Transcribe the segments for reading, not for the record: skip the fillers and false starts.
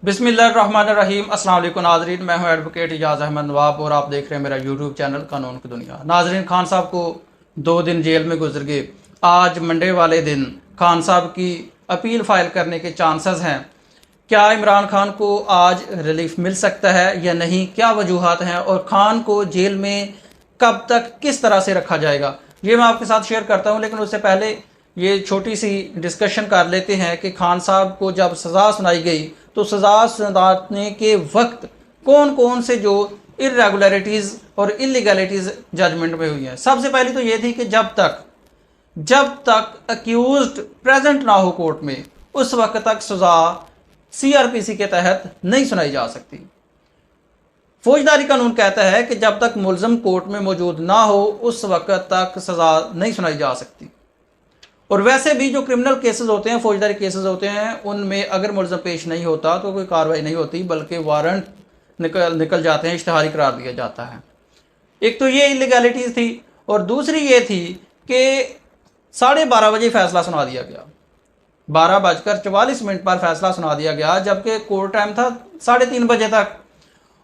बिस्मिल्लाहिर्रहमानिर्रहीम। अस्सलाम वालेकुम नाजरीन, मैं हूं एडवोकेट इजाज़ अहमद नवाब और आप देख रहे हैं मेरा यूट्यूब चैनल कानून की दुनिया। नाजरीन, खान साहब को 2 दिन जेल में गुजर गए। आज मंडे वाले दिन खान साहब की अपील फाइल करने के चांसेस हैं। क्या इमरान खान को आज रिलीफ मिल सकता है या नहीं, क्या वजूहात हैं और खान को जेल में कब तक किस तरह से रखा जाएगा, ये मैं आपके साथ शेयर करता हूं। लेकिन उससे पहले ये छोटी सी डिस्कशन कर लेते हैं कि खान साहब को जब सज़ा सुनाई गई तो सज़ा सुनाने के वक्त कौन कौन से जो इरेगुलरिटीज़ और इलीगैलिटीज़ जजमेंट में हुई हैं। सबसे पहली तो ये थी कि जब तक अक्यूज्ड प्रेजेंट ना हो कोर्ट में, उस वक्त तक सज़ा सीआरपीसी के तहत नहीं सुनाई जा सकती। फौजदारी कानून कहता है कि जब तक मुलजम कोर्ट में मौजूद ना हो उस वक्त तक सज़ा नहीं सुनाई जा सकती। और वैसे भी जो क्रिमिनल केसेस होते हैं, फौजदारी केसेस होते हैं, उनमें अगर मुलजम पेश नहीं होता तो कोई कार्रवाई नहीं होती, बल्कि वारंट निकल जाते हैं, इश्तिहारी करार दिया जाता है। एक तो ये इलीगैलिटीज़ थी और दूसरी ये थी कि 12:30 बजे फैसला सुना दिया गया। 12:44 पर फैसला सुना दिया गया, जबकि कोर्ट टाइम था 3:30 बजे तक।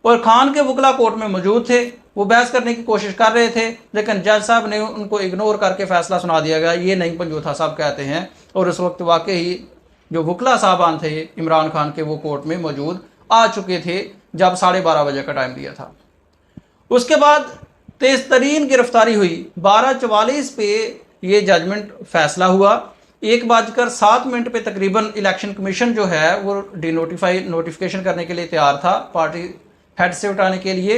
और खान के वकला कोर्ट में मौजूद थे, वो बहस करने की कोशिश कर रहे थे, लेकिन जज साहब ने उनको इग्नोर करके फैसला सुना दिया गया। ये नहीं पंजूथा साहब कहते हैं। और उस वक्त वाकई जो वकला साहबान थे इमरान खान के, वो कोर्ट में मौजूद आ चुके थे जब 12:30 बजे का टाइम दिया था। उसके बाद तेज तरीन गिरफ्तारी हुई। 12:44 पे ये जजमेंट फैसला हुआ। 1:07 पे तकरीबन इलेक्शन कमीशन जो है वो नोटिफिकेशन करने के लिए तैयार था, पार्टी हेड से उठाने के लिए।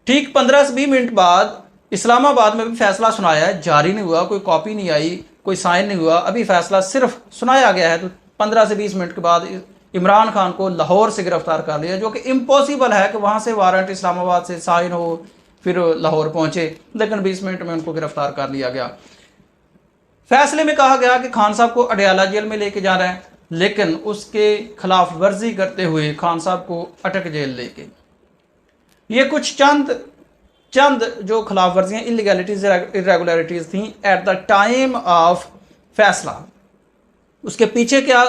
ठीक 15 से 20 मिनट बाद इस्लामाबाद में भी फैसला सुनाया है, जारी नहीं हुआ, कोई कॉपी नहीं आई, कोई साइन नहीं हुआ, अभी फैसला सिर्फ सुनाया गया है। तो 15 से 20 मिनट के बाद इमरान खान को लाहौर से गिरफ्तार कर लिया, जो कि इम्पॉसिबल है कि वहाँ से वारंट इस्लामाबाद से साइन हो फिर लाहौर पहुँचे, लेकिन 20 मिनट में उनको गिरफ्तार कर लिया गया। फैसले में कहा गया कि खान साहब को अडयाला जेल में लेके जाना है, लेकिन उसके खिलाफ वर्जी करते हुए खान साहब को अटक जेल लेके। ये कुछ चंद जो खिलाफ वर्जियाँ, इलीगैलिटीज, इरेगुलरिटीज़ थी एट द टाइम ऑफ फैसला। उसके पीछे क्या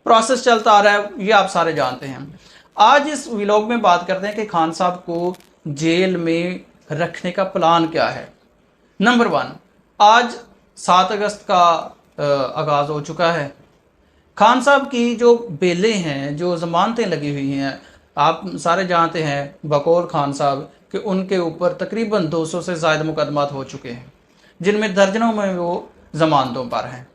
प्रोसेस चलता आ रहा है ये आप सारे जानते हैं। आज इस व्लॉग में बात करते हैं कि खान साहब को जेल में रखने का प्लान क्या है। नंबर 1, आज 7 अगस्त का आगाज़ हो चुका है। खान साहब की जो बेलें हैं, जो ज़मानतें लगी हुई हैं, आप सारे जानते हैं बकौल खान साहब कि उनके ऊपर तकरीबन 200 से ज़ायद मुकदमात हो चुके हैं, जिनमें दर्जनों में वो ज़मानतों पर हैं।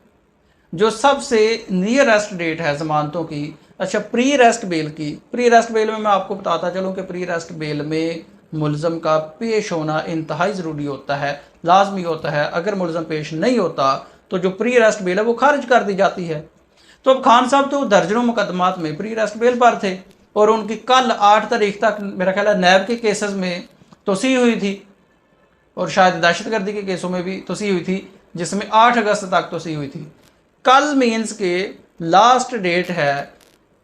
जो सबसे नियरेस्ट डेट है ज़मानतों की, अच्छा प्री अरेस्ट बेल की। प्री अरेस्ट बेल में मैं आपको बताता चलूँ कि प्री अरेस्ट बेल में मुलज़म का पेश होना इंतहाई ज़रूरी होता है, लाजमी होता है। अगर मुलज़म पेश नहीं होता तो जो प्री अरेस्ट बेल है वो खारिज कर दी जाती है। तो अब खान साहब तो दर्जनों मुकदमात में प्री अरेस्ट बेल पर थे और उनकी कल 8 तारीख तक मेरा ख्याल है नैब के केसेस में तोसी हुई थी और शायद दहशतगर्दी के केसों में भी तोसी हुई थी, जिसमें 8 अगस्त तक तोसी हुई थी। कल मीन्स के लास्ट डेट है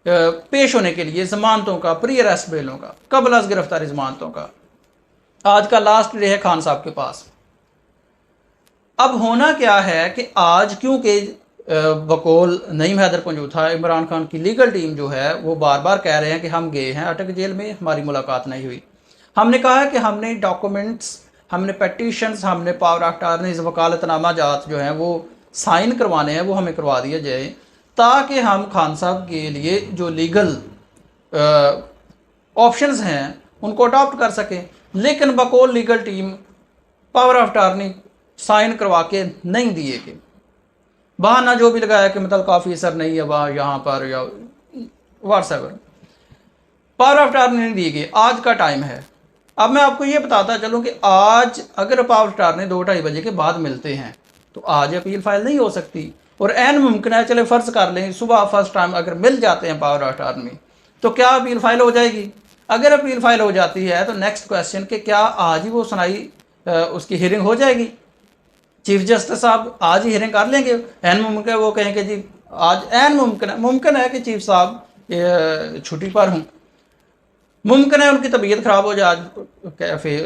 पेश होने के लिए ज़मानतों का, प्री अरेस्ट बेलों का, कबल अज़ गिरफ्तारी ज़मानतों का। आज का लास्ट डे है खान साहब के पास। अब होना क्या है कि आज क्योंकि बकौल नईम हैदर पंजूथा, इमरान खान की लीगल टीम जो है वो बार बार कह रहे हैं कि हम गए हैं अटक जेल में, हमारी मुलाकात नहीं हुई। हमने कहा है कि हमने डॉक्यूमेंट्स, हमने पेटिशंस, हमने पावर ऑफ अटॉर्नीज, वकालतनामा जात जो हैं वो साइन करवाने हैं, वो हमें करवा दिए जाए, ताकि हम खान साहब के लिए जो लीगल ऑप्शंस हैं उनको अडॉप्ट कर सकें। लेकिन बकौल legal team power of attorney sign करवा के नहीं दिए गए। बहाना जो भी लगाया कि मतलब काफ़ी असर नहीं है वहाँ यहाँ पर या व्हाट्सएवर, पावर ऑफ अटॉर्नी नहीं दिए गए। आज का टाइम है। अब मैं आपको ये बताता चलूँ कि आज अगर पावर ऑफ अटॉर्नी 2-2:30 बजे के बाद मिलते हैं तो आज अपील फाइल नहीं हो सकती। और एन मुमकिन है, चले फ़र्ज़ कर लें सुबह फर्स्ट टाइम अगर मिल जाते हैं पावर ऑफ अटॉर्नी तो क्या अपील फाइल हो जाएगी? अगर अपील फाइल हो जाती है तो नेक्स्ट क्वेश्चन कि क्या आज ही वो सुनाई उसकी हियरिंग हो जाएगी? चीफ जस्टिस साहब आज ही हियरिंग कर लेंगे? एन मुमकिन वो कहें कि जी आज एन मुमकिन है कि चीफ साहब छुट्टी पर हूँ, मुमकिन है उनकी तबीयत ख़राब हो जाए, आज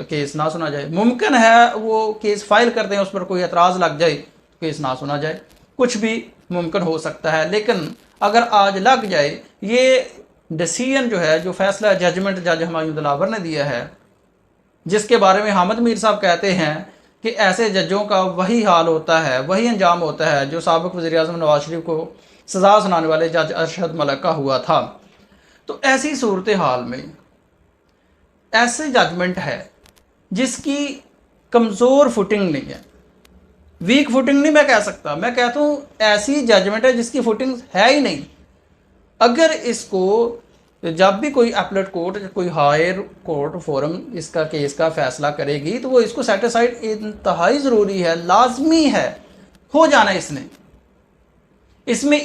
केस ना सुना जाए, मुमकिन है वो केस फाइल करते हैं, उस पर कोई एतराज़ लग जाए, केस ना सुना जाए, कुछ भी मुमकिन हो सकता है। लेकिन अगर आज लग जाए, ये डिसीजन जो है, जो फैसला जजमेंट जज हुमायूं दिलावर ने दिया है, जिसके बारे में हामिद मीर साहब कहते हैं कि ऐसे जजों का वही हाल होता है, वही अंजाम होता है जो साबिक़ वज़ीर-ए-आज़म नवाज शरीफ को सज़ा सुनाने वाले जज अरशद मलिक का हुआ था। तो ऐसी सूरत हाल में ऐसे जजमेंट है जिसकी कमज़ोर फुटिंग नहीं है, वीक फुटिंग नहीं मैं कह सकता, मैं कहता हूँ ऐसी जजमेंट है जिसकी फुटिंग है ही नहीं। अगर इसको जब भी कोई अपीलेट कोर्ट, कोई हायर कोर्ट फोरम इसका केस का फैसला करेगी तो वो इसको सेटिसाइड इंतहाई ज़रूरी है, लाजमी है, हो जाना इसने। इसमें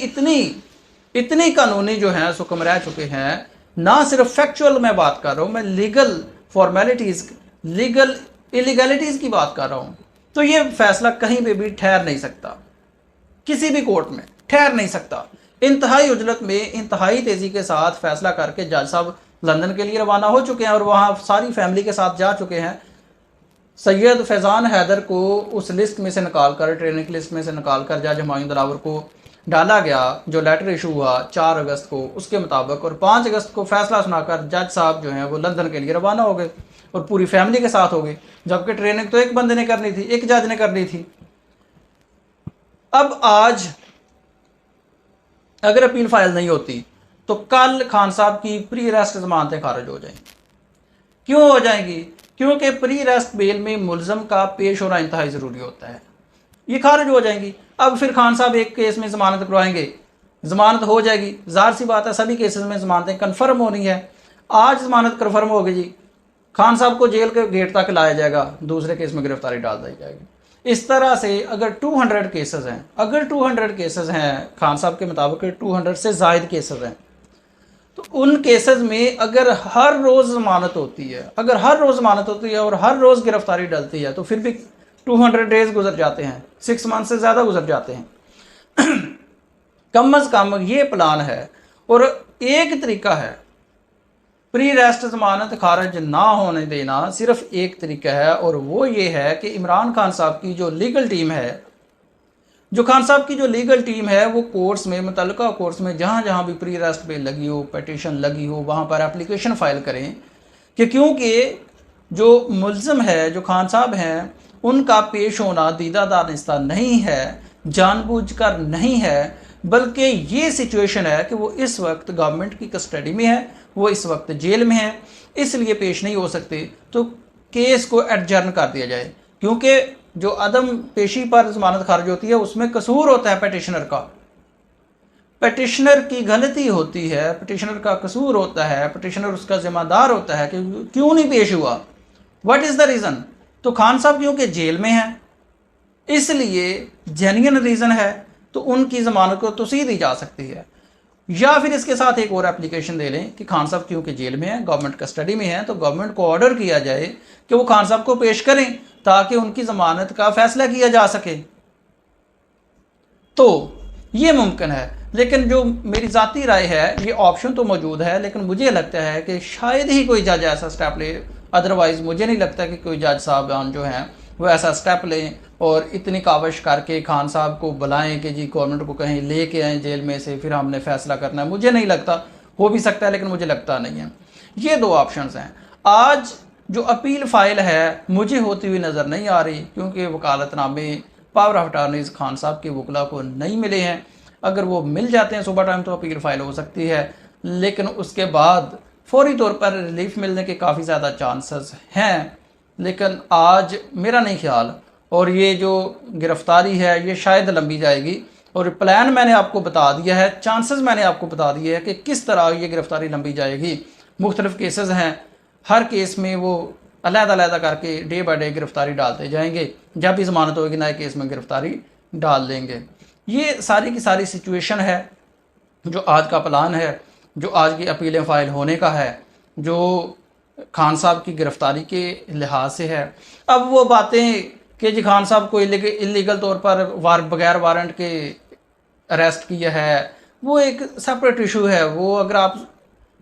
इतनी कानूनी जो हैं हुक्म रह चुके हैं, ना सिर्फ फैक्चुअल मैं बात कर रहा हूँ, मैं लीगल फॉर्मेलिटीज़, लीगल इलीगैलिटीज़ की बात कर रहा हूँ। तो ये फैसला कहीं पे भी ठहर नहीं सकता, किसी भी कोर्ट में ठहर नहीं सकता। इंतहाई उजलत में इंतहाई तेज़ी के साथ फैसला करके जज साहब लंदन के लिए रवाना हो चुके हैं और वहाँ सारी फैमिली के साथ जा चुके हैं। सैयद फैज़ान हैदर को उस लिस्ट में से निकाल कर, ट्रेनिंग लिस्ट में से निकाल कर जज हुमायूं दिलावर को डाला गया। जो लेटर इशू हुआ 4 अगस्त को, उसके मुताबिक, और 5 अगस्त को फैसला सुनाकर जज साहब जो हैं वो लंदन के लिए रवाना हो गए और पूरी फैमिली के साथ हो गए, जबकि ट्रेनिंग तो एक बंदे ने करनी थी, एक जज ने करनी थी। अब आज अगर अपील फाइल नहीं होती तो कल खान साहब की प्री अरेस्ट जमानतें खारिज हो जाएंगी। क्यों हो जाएंगी? क्योंकि प्री अरेस्ट बेल में मुलजम का पेश होना इंतहाई ज़रूरी होता है, ये खारिज हो जाएंगी। अब फिर खान साहब एक केस में ज़मानत करवाएंगे, ज़मानत हो जाएगी, ज़ाहिर सी बात है सभी केसेस में ज़मानतें कन्फर्म होनी है। आज ज़मानत कन्फर्म होगी जी, खान साहब को जेल के गेट तक लाया जाएगा, दूसरे केस में गिरफ्तारी डाल दी जाएगी। इस तरह से अगर 200 केसेस हैं, अगर 200 केसेस हैं खान साहब के मुताबिक 200 से ज़ायद केसेस हैं, तो उन केसेस में अगर हर रोज़ ज़मानत होती है, अगर हर रोज़ ज़मानत होती है और हर रोज़ गिरफ्तारी डलती है, तो फिर भी 200 डेज़ गुजर जाते हैं, 6 मंथ से ज़्यादा गुजर जाते हैं। कम अज़ कम ये प्लान है और एक तरीका है प्री अरेस्ट ज़मानत खारिज ना होने देना, सिर्फ एक तरीका है और वो ये है कि इमरान खान साहब की जो लीगल टीम है, जो खान साहब की जो लीगल टीम है, वो कोर्ट्स में, मुतल्लिका कोर्ट्स में जहाँ जहाँ भी प्री अरेस्ट बेल लगी हो, पटिशन लगी हो, वहाँ पर एप्लीकेशन फ़ाइल करें कि क्योंकि जो मुल्ज़म है, जो खान साहब हैं, उनका पेश होना दीदा दानिस्ता नहीं है, जानबूझकर नहीं है, बल्कि ये सिचुएशन है कि वो इस वक्त गवर्नमेंट की कस्टडी में है, वो इस वक्त जेल में है, इसलिए पेश नहीं हो सकते। तो केस को एडजर्न कर दिया जाए, क्योंकि जो अदम पेशी पर ज़मानत खारिज होती है उसमें कसूर होता है पटिशनर का, पटिशनर की गलती होती है, पटिशनर का कसूर होता है, पटिशनर उसका ज़िम्मेदार होता है कि क्यों नहीं पेश हुआ, व्हाट इज़ द रीज़न। तो खान साहब क्योंकि जेल में हैं, इसलिए जेन्युइन रीज़न है, तो उनकी ज़मानत को तोसीह दी जा सकती है। या फिर इसके साथ एक और एप्लीकेशन दे लें कि खान साहब क्योंकि जेल में हैं, गवर्नमेंट कस्टडी में हैं, तो गवर्नमेंट को ऑर्डर किया जाए कि वो खान साहब को पेश करें ताकि उनकी ज़मानत का फैसला किया जा सके। तो ये मुमकिन है, लेकिन जो मेरी ज़ाती राय है, ये ऑप्शन तो मौजूद है, लेकिन मुझे लगता है कि शायद ही कोई जज ऐसा स्टेप ले। अदरवाइज़ मुझे नहीं लगता कि कोई जज साहबान जो हैं वो ऐसा स्टेप लें और इतनी काविश करके खान साहब को बुलाएं कि जी गवर्नमेंट को कहीं ले के आएँ जेल में से, फिर हमने फ़ैसला करना है। मुझे नहीं लगता, हो भी सकता है लेकिन मुझे लगता नहीं है। ये 2 ऑप्शंस हैं। आज जो अपील फ़ाइल है मुझे होती हुई नज़र नहीं आ रही, क्योंकि वकालतनामे, पावर ऑफ अटॉर्नीज़ खान साहब के वकला को नहीं मिले हैं। अगर वो मिल जाते हैं सुबह टाइम तो अपील फ़ाइल हो सकती है, लेकिन उसके बाद फौरी तौर पर रिलीफ मिलने के काफ़ी ज़्यादा चांसेस हैं। लेकिन आज मेरा नहीं ख्याल, और ये जो गिरफ़्तारी है ये शायद लंबी जाएगी, और प्लान मैंने आपको बता दिया है, चांसेस मैंने आपको बता दिए हैं कि किस तरह ये गिरफ़्तारी लंबी जाएगी। मुख्तलिफ़ केसेस हैं, हर केस में वो अलग-अलग करके डे बाय डे गिरफ़्तारी डालते जाएंगे, जब भी ज़मानत होगी नए केस में गिरफ़्तारी डाल देंगे। ये सारी की सारी सिचुएशन है, जो आज का प्लान है, जो आज की अपीलें फ़ाइल होने का है, जो खान साहब की गिरफ़्तारी के लिहाज से है। अब वो बातें कि जी खान साहब को इलीगल तौर पर बगैर वारंट के अरेस्ट किया है, वो एक सेपरेट इशू है। वो अगर आप,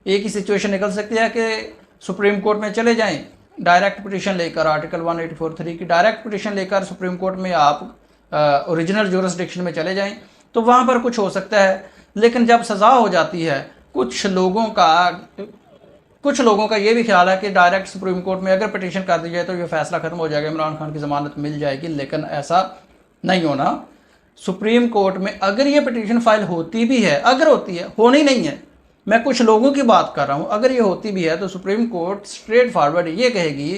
एक ही सिचुएशन निकल सकती है कि सुप्रीम कोर्ट में चले जाएं, डायरेक्ट पिटीशन लेकर, आर्टिकल 184(3) की डायरेक्ट पिटीशन लेकर सुप्रीम कोर्ट में आप ओरिजिनल जुरिस्डिक्शन में चले जाएं, तो वहाँ पर कुछ हो सकता है। लेकिन जब सज़ा हो जाती है, कुछ लोगों का ये भी ख्याल है कि डायरेक्ट सुप्रीम कोर्ट में अगर पिटीशन कर दी जाए तो ये फैसला ख़त्म हो जाएगा, इमरान खान की ज़मानत मिल जाएगी, लेकिन ऐसा नहीं होना। सुप्रीम कोर्ट में अगर ये पिटीशन फाइल होती भी है, अगर होती है, होनी नहीं है, मैं कुछ लोगों की बात कर रहा हूँ, अगर ये होती भी है तो सुप्रीम कोर्ट स्ट्रेट फॉरवर्ड ये कहेगी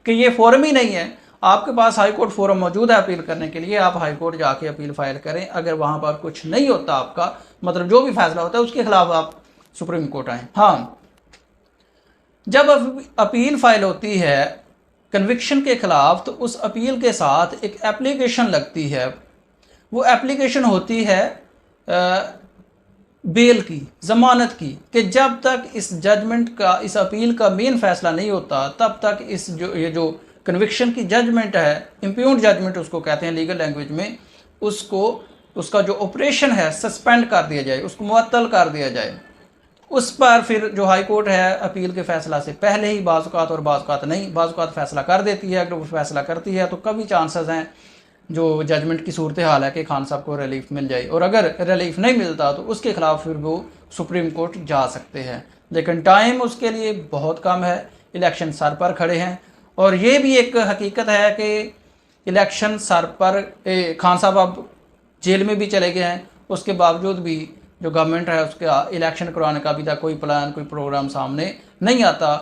कि ये फोरम ही नहीं है, आपके पास हाई कोर्ट फोरम मौजूद है अपील करने के लिए, आप हाई कोर्ट जाके अपील फाइल करें। अगर वहाँ पर कुछ नहीं होता आपका, मतलब जो भी फैसला होता है उसके खिलाफ आप सुप्रीम कोर्ट आएँ। हाँ, जब अपील फाइल होती है कन्विक्शन के खिलाफ तो उस अपील के साथ एक एप्लीकेशन लगती है। वो एप्लीकेशन होती है बेल की, ज़मानत की, कि जब तक इस जजमेंट का, इस अपील का मेन फैसला नहीं होता तब तक इस ये जो कन्विक्शन की जजमेंट है, इम्प्यूग्ड जजमेंट उसको कहते हैं लीगल लैंग्वेज में, उसका जो ऑपरेशन है सस्पेंड कर दिया जाए, उसको मुअत्तल कर दिया जाए। उस पर फिर जो हाई कोर्ट है अपील के फैसला से पहले ही बाज़-औक़ात और बाज़-औक़ात नहीं, बाज़-औक़ात फैसला कर देती है। अगर वो फैसला करती है तो कभी चांसेस हैं जो जजमेंट की सूरत हाल है कि खान साहब को रिलीफ मिल जाए, और अगर रिलीफ नहीं मिलता तो उसके खिलाफ फिर वो सुप्रीम कोर्ट जा सकते हैं। लेकिन टाइम उसके लिए बहुत कम है, इलेक्शन सर पर खड़े हैं, और ये भी एक हकीकत है कि इलेक्शन सर पर, खान साहब अब जेल में भी चले गए हैं, उसके बावजूद भी जो गवर्नमेंट है उसका इलेक्शन करवाने का अभी तक कोई प्लान, कोई प्रोग्राम सामने नहीं आता।